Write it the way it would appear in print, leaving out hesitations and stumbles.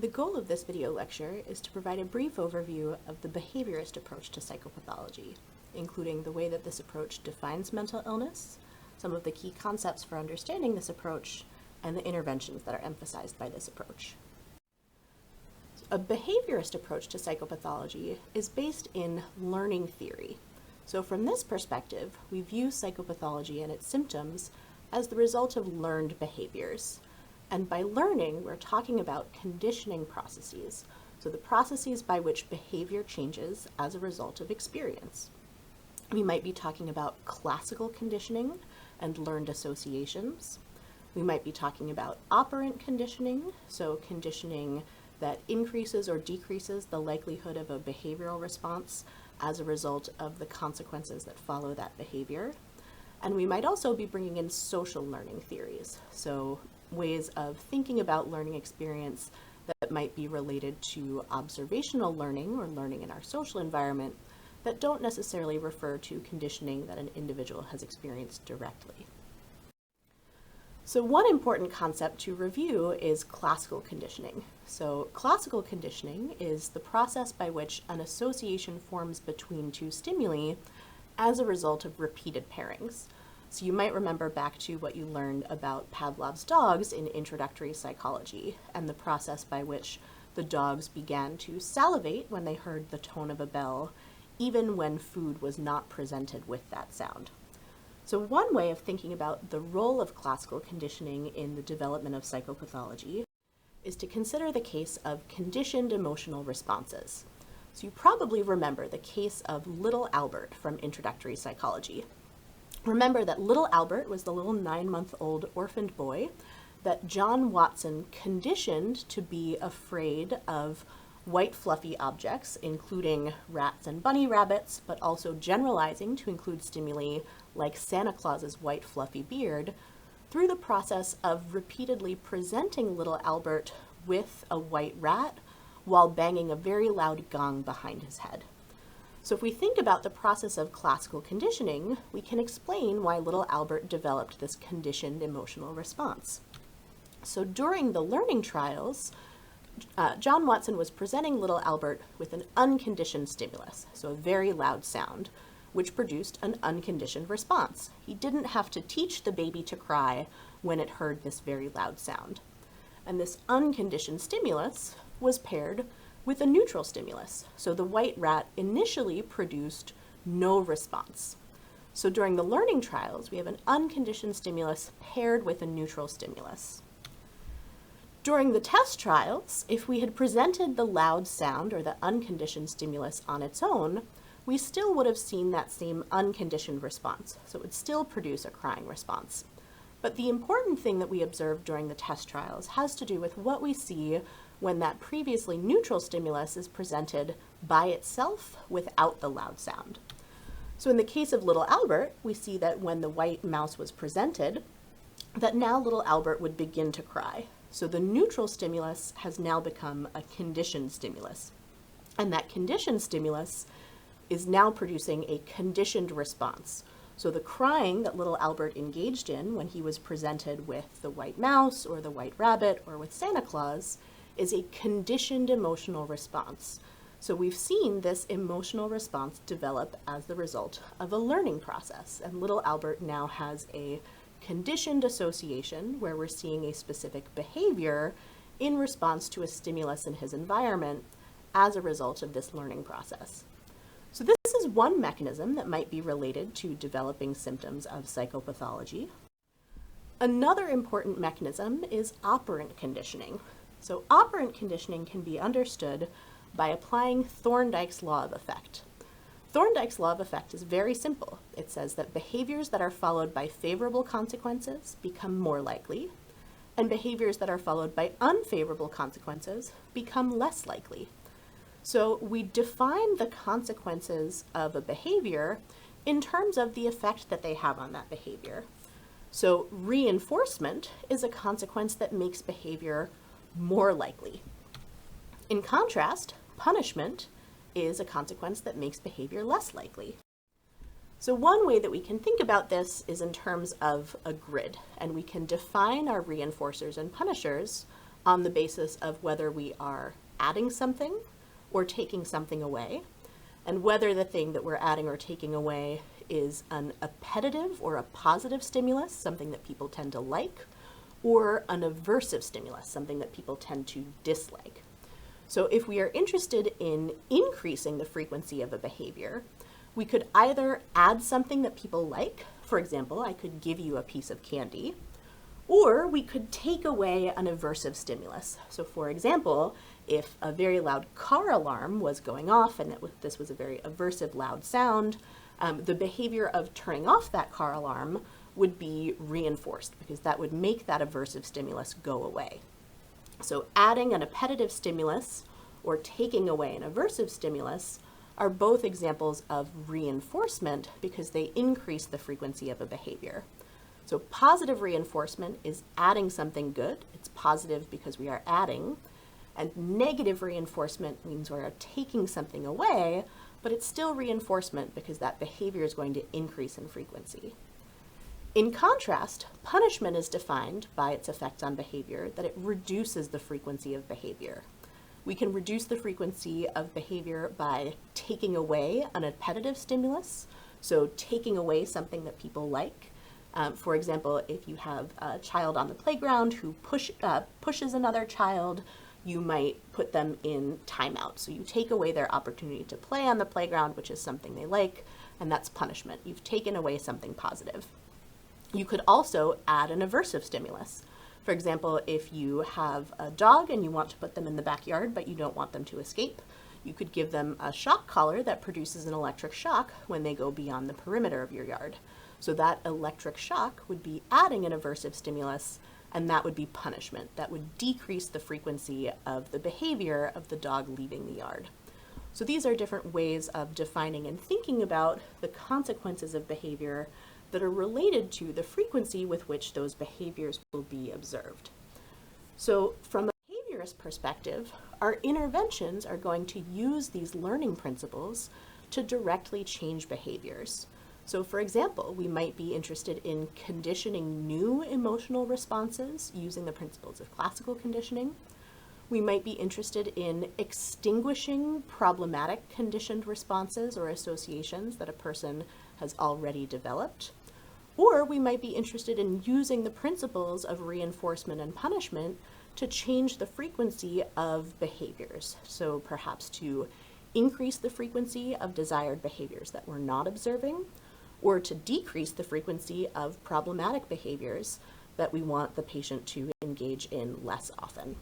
The goal of this video lecture is to provide a brief overview of the behaviorist approach to psychopathology, including the way that this approach defines mental illness, some of the key concepts for understanding this approach, and the interventions that are emphasized by this approach. A behaviorist approach to psychopathology is based in learning theory. So from this perspective, we view psychopathology and its symptoms as the result of learned behaviors. And by learning, we're talking about conditioning processes, so the processes by which behavior changes as a result of experience. We might be talking about classical conditioning and learned associations. We might be talking about operant conditioning, so conditioning that increases or decreases the likelihood of a behavioral response as a result of the consequences that follow that behavior. And we might also be bringing in social learning theories, so ways of thinking about learning experience that might be related to observational learning or learning in our social environment that don't necessarily refer to conditioning that an individual has experienced directly. So one important concept to review is classical conditioning. So classical conditioning is the process by which an association forms between two stimuli as a result of repeated pairings. So you might remember back to what you learned about Pavlov's dogs in introductory psychology and the process by which the dogs began to salivate when they heard the tone of a bell, even when food was not presented with that sound. So one way of thinking about the role of classical conditioning in the development of psychopathology is to consider the case of conditioned emotional responses. So you probably remember the case of little Albert from introductory psychology. Remember that little Albert was the little 9-month-old orphaned boy that John Watson conditioned to be afraid of white fluffy objects, including rats and bunny rabbits, but also generalizing to include stimuli like Santa Claus's white fluffy beard, through the process of repeatedly presenting little Albert with a white rat while banging a very loud gong behind his head. So if we think about the process of classical conditioning, we can explain why little Albert developed this conditioned emotional response. So during the learning trials, John Watson was presenting little Albert with an unconditioned stimulus, so a very loud sound, which produced an unconditioned response. He didn't have to teach the baby to cry when it heard this very loud sound. And this unconditioned stimulus was paired with a neutral stimulus. So the white rat initially produced no response. So during the learning trials, we have an unconditioned stimulus paired with a neutral stimulus. During the test trials, if we had presented the loud sound or the unconditioned stimulus on its own, we still would have seen that same unconditioned response. So it would still produce a crying response. But the important thing that we observed during the test trials has to do with what we see when that previously neutral stimulus is presented by itself without the loud sound. So in the case of little Albert, we see that when the white mouse was presented, that now little Albert would begin to cry. So the neutral stimulus has now become a conditioned stimulus. And that conditioned stimulus is now producing a conditioned response. So the crying that little Albert engaged in when he was presented with the white mouse or the white rabbit or with Santa Claus is a conditioned emotional response. So we've seen this emotional response develop as the result of a learning process. And little Albert now has a conditioned association where we're seeing a specific behavior in response to a stimulus in his environment as a result of this learning process. So this is one mechanism that might be related to developing symptoms of psychopathology. Another important mechanism is operant conditioning. So operant conditioning can be understood by applying Thorndike's law of effect. Thorndike's law of effect is very simple. It says that behaviors that are followed by favorable consequences become more likely, and behaviors that are followed by unfavorable consequences become less likely. So we define the consequences of a behavior in terms of the effect that they have on that behavior. So reinforcement is a consequence that makes behavior more likely. In contrast, punishment is a consequence that makes behavior less likely. So one way that we can think about this is in terms of a grid, and we can define our reinforcers and punishers on the basis of whether we are adding something or taking something away, and whether the thing that we're adding or taking away is an appetitive or a positive stimulus, something that people tend to like, or an aversive stimulus, something that people tend to dislike. So if we are interested in increasing the frequency of a behavior, we could either add something that people like. For example, I could give you a piece of candy, or we could take away an aversive stimulus. So for example, if a very loud car alarm was going off and this was a very aversive loud sound, the behavior of turning off that car alarm would be reinforced because that would make that aversive stimulus go away. So adding an appetitive stimulus or taking away an aversive stimulus are both examples of reinforcement because they increase the frequency of a behavior. So positive reinforcement is adding something good. It's positive because we are adding. And negative reinforcement means we are taking something away, but it's still reinforcement because that behavior is going to increase in frequency. In contrast, punishment is defined by its effect on behavior that it reduces the frequency of behavior. We can reduce the frequency of behavior by taking away an appetitive stimulus, so taking away something that people like. For example, if you have a child on the playground who pushes another child, you might put them in timeout. So you take away their opportunity to play on the playground, which is something they like, and that's punishment. You've taken away something positive. You could also add an aversive stimulus. For example, if you have a dog and you want to put them in the backyard, but you don't want them to escape, you could give them a shock collar that produces an electric shock when they go beyond the perimeter of your yard. So that electric shock would be adding an aversive stimulus, and that would be punishment. That would decrease the frequency of the behavior of the dog leaving the yard. So these are different ways of defining and thinking about the consequences of behavior that are related to the frequency with which those behaviors will be observed. So from a behaviorist perspective, our interventions are going to use these learning principles to directly change behaviors. So for example, we might be interested in conditioning new emotional responses using the principles of classical conditioning. We might be interested in extinguishing problematic conditioned responses or associations that a person has already developed. Or we might be interested in using the principles of reinforcement and punishment to change the frequency of behaviors. So perhaps to increase the frequency of desired behaviors that we're not observing, or to decrease the frequency of problematic behaviors that we want the patient to engage in less often.